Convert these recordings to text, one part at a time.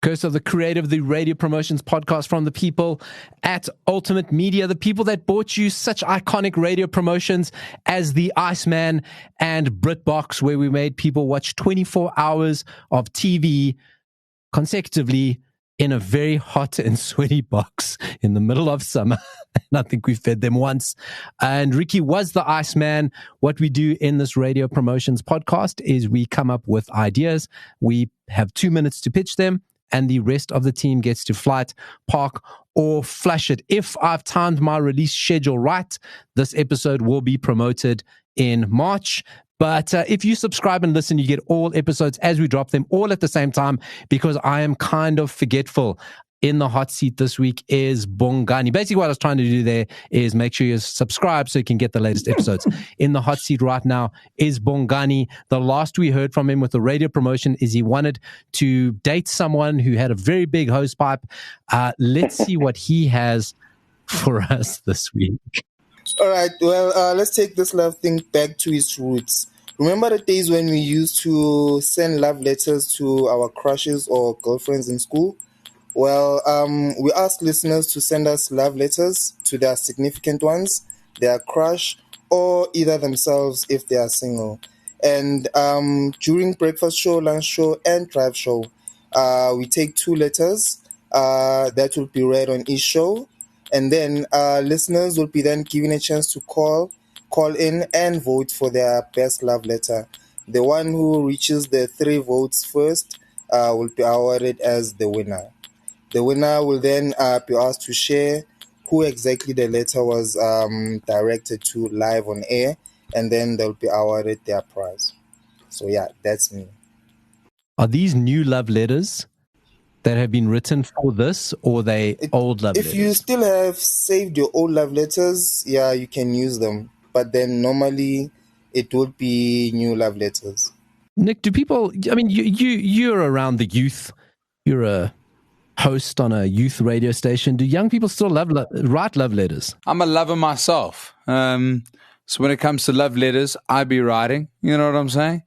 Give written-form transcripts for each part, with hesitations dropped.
Curse of the Creative, the radio promotions podcast from the people at Ultimate Media, the people that bought you such iconic radio promotions as The Iceman and BritBox, where we made people watch 24 hours of TV consecutively in a very hot and sweaty box in the middle of summer. And I think we fed them once. And Ricky was the Iceman. What we do in this radio promotions podcast is we come up with ideas. We have 2 minutes to pitch them, and the rest of the team gets to flight, park, or flush it. If I've timed my release schedule right, this episode will be promoted in March. But if you subscribe and listen, you get all episodes as we drop them all at the same time, because I am kind of forgetful. In the hot seat this week is Bongani. Basically, what I was trying to do there is make sure you subscribe so you can get the latest episodes. In the hot seat right now is Bongani. The last we heard from him with the radio promotion is he wanted to date someone who had a very big hose pipe. Let's see what he has for us this week. All right, well, let's take this love thing back to its roots. Remember the days when we used to send love letters to our crushes or girlfriends in school? Well, we asked listeners to send us love letters to their significant ones, their crush, or either themselves if they are single. And during breakfast show, lunch show, and drive show, we take 2 letters that will be read on each show. And then listeners will be then given a chance to call in and vote for their best love letter. The one who reaches the 3 votes first will be awarded as the winner. The winner will then be asked to share who exactly the letter was directed to live on air, and then they'll be awarded their prize. So yeah, that's me. Are these new love letters that have been written for this, or old love letters? If you still have saved your old love letters, yeah, you can use them. But then normally it would be new love letters. Nick, do people, I mean, you're around the youth. You're a host on a youth radio station. Do young people still write love letters? I'm a lover myself. So when it comes to love letters, I be writing. You know what I'm saying?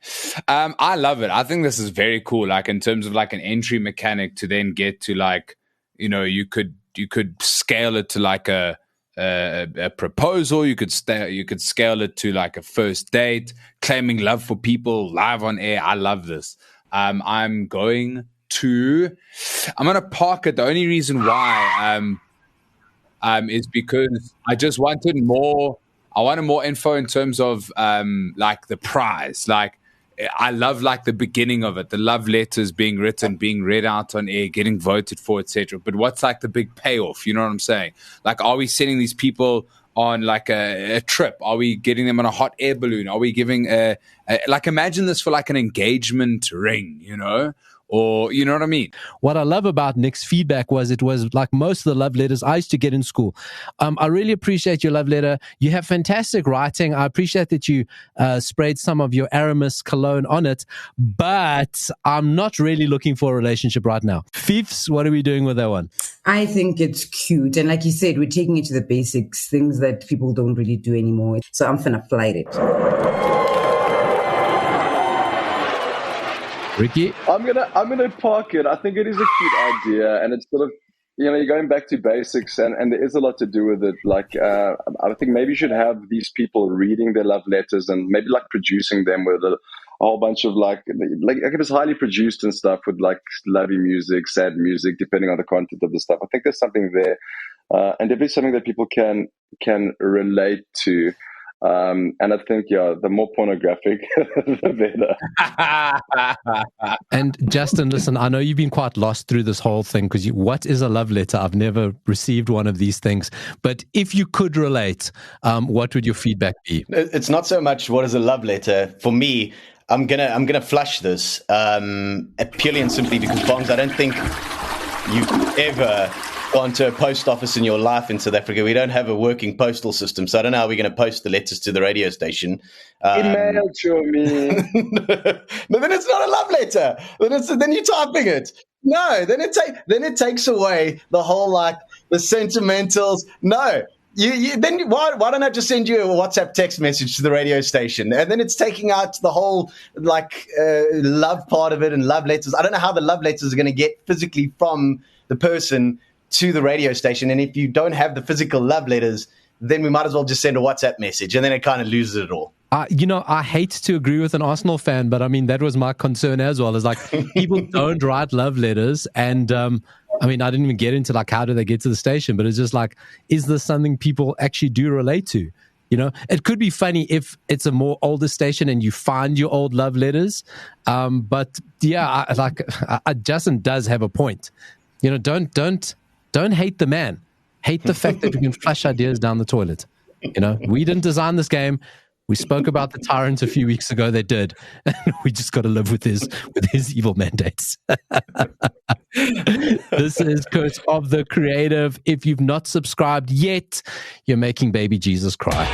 I love it. I think this is very cool. Like in terms of like an entry mechanic to then get to like, you know, you could scale it to like a proposal. You could scale it to like a first date, claiming love for people live on air. I love this. I'm going to park it. The only reason why is because I just wanted more. I wanted more info in terms of like the prize. Like I love like the beginning of it, the love letters being written, being read out on air, getting voted for, etc. But what's like the big payoff? You know what I'm saying? Like, are we sending these people on like a trip? Are we getting them on a hot air balloon? Are we giving like imagine this for like an engagement ring? You know? Or, you know what I mean? What I love about Nick's feedback was it was like most of the love letters I used to get in school. I really appreciate your love letter. You have fantastic writing. I appreciate that you sprayed some of your Aramis cologne on it, but I'm not really looking for a relationship right now. Fifths, what are we doing with that one? I think it's cute. And like you said, we're taking it to the basics, things that people don't really do anymore. So I'm finna flight it. Ricky? I'm gonna park it. I think it is a cute idea, and it's sort of, you know, you're going back to basics, and there is a lot to do with it. Like, I think maybe you should have these people reading their love letters and maybe like producing them with a whole bunch of like if it's highly produced and stuff with like lovey music, sad music, depending on the content of the stuff. I think there's something there, and definitely something that people can relate to. And I think, yeah, the more pornographic, the better. And Justin, listen, I know you've been quite lost through this whole thing because what is a love letter? I've never received one of these things. But if you could relate, what would your feedback be? It's not so much what is a love letter. For me, I'm gonna flush this purely and simply because, Bongs, I don't think you've ever gone to a post office in your life in South Africa. We don't have a working postal system, so I don't know how we're going to post the letters to the radio station. Email to me. No, then it's not a love letter. Then you're typing it. No, then it takes away the whole like the sentimentals. No, Then why don't I just send you a WhatsApp text message to the radio station, and then it's taking out the whole love part of it and love letters. I don't know how the love letters are going to get physically from the person to the radio station, and if you don't have the physical love letters, then we might as well just send a WhatsApp message, and then it kind of loses it all. I hate to agree with an Arsenal fan, but I mean, that was my concern as well. Is like people don't write love letters. And I didn't even get into like, how do they get to the station? But it's just like, is this something people actually do relate to? It could be funny if it's a more older station and you find your old love letters. But yeah, Justin does have a point. Don't hate the man. Hate the fact that we can flush ideas down the toilet. We didn't design this game. We spoke about the tyrants a few weeks ago. They did. We just got to live with his evil mandates. This is Kurt of The Creative. If you've not subscribed yet, you're making baby Jesus cry.